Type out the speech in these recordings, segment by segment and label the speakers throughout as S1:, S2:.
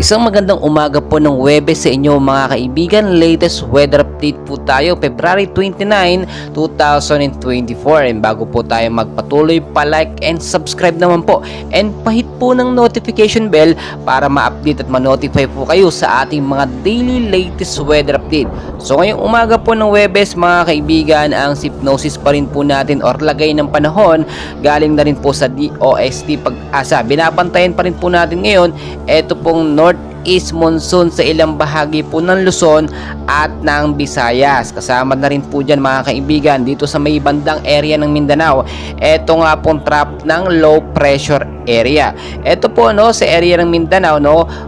S1: Isang magandang umaga po ng Huwebes sa inyo mga kaibigan. Latest weather update po tayo, February 29, 2024. And bago po tayo magpatuloy, pa-like and subscribe naman po. And pahit po ng notification bell para ma-update at ma-notify po kayo sa ating mga daily latest weather update. So ngayong umaga po ng Huwebes mga kaibigan, ang Sypnosis pa rin po natin or lagay ng panahon galing na rin po sa DOST Pag-asa. Binabantayan pa rin po natin ngayon ito pong Northeast monsoon sa ilang bahagi po ng Luzon at ng Visayas. Kasama na rin po dyan mga kaibigan dito sa may bandang area ng Mindanao. Ito nga pong trap ng low pressure area. Ito po sa area ng Mindanao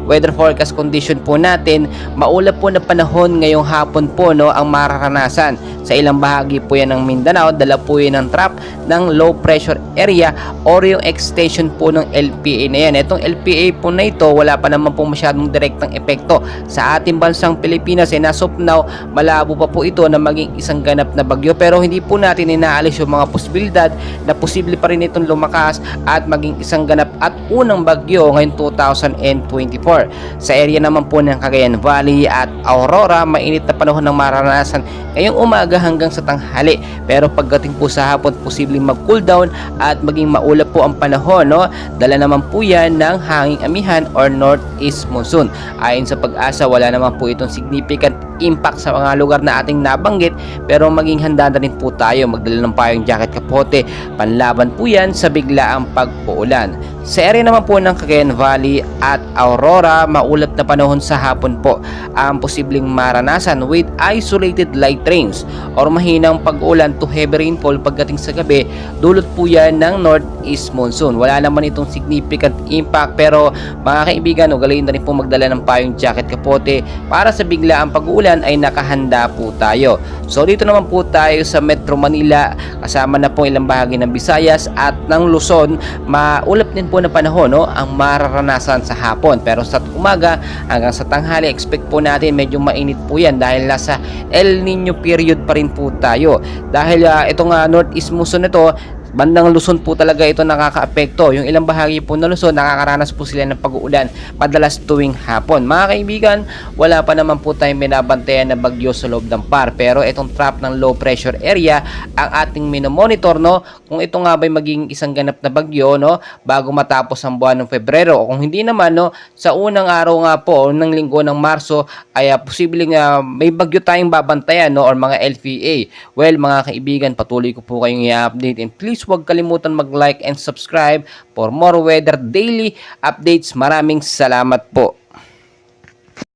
S1: weather forecast condition po natin, maulap po na panahon ngayong hapon po ang mararanasan. Sa ilang bahagi po yan ng Mindanao, dala po yan ng trap ng low pressure area or yung extension po ng LPA na yan. Itong LPA po na ito, wala pa naman po masyadong direktang epekto sa ating bansang Pilipinas. As of now, malabo pa po ito na maging isang ganap na bagyo, pero hindi po natin inaalis yung mga posibilidad na posible pa rin itong lumakas at maging isang ganap at unang bagyo ngayong 2024. Sa area naman po ng Cagayan Valley at Aurora, mainit na panahon ng maranasan ngayong umaga hanggang sa tanghali, pero pagdating po sa hapon, posibleng mag-cool down at maging maulap po ang panahon. Dala naman po yan ng hanging amihan or northeast monsoon. Ayon sa Pag-asa, wala naman po itong significant impact sa mga lugar na ating nabanggit, pero maging handa na rin po tayo magdala ng payong jacket, kapote, panlaban po yan sa biglaang pag-uulan. Sa area naman po ng Cagayan Valley at Aurora, maulap na panahon sa hapon po ang posibleng maranasan with isolated light rains or mahinang pag-ulan to heavy rainfall pagdating sa gabi. Dulot po yan ng northeast monsoon. Wala naman itong significant impact, pero mga kaibigan, ugaliin na rin po magdala ng payong jacket, kapote para sa biglaang pag-uulan ay nakahanda po tayo. So dito naman po tayo sa Metro Manila, kasama na po ilang bahagi ng Visayas at ng Luzon, maulap din po na panahon ang mararanasan sa hapon, pero sa umaga hanggang sa tanghali expect po natin medyo mainit po yan dahil nasa El Nino period pa rin po tayo. Dahil itong northeast monsoon ito, bandang Luzon po talaga ito nakakaapekto. Yung ilang bahagi po ng Luzon, nakakaranas po sila ng pag-uulan madalas tuwing hapon. Mga kaibigan, wala pa naman po tayong binabantayan na bagyo sa loob ng PAR, pero itong trap ng low pressure area ang ating minomonitor kung ito nga ba'y maging isang ganap na bagyo bago matapos ang buwan ng Pebrero, o kung hindi naman sa unang araw nga po ng linggo ng Marso ay posibleng may bagyo tayong babantayan or mga LPA. Well mga kaibigan, patuloy ko po kayong i-update, and please huwag kalimutan mag-like and subscribe for more weather daily updates. Maraming salamat po.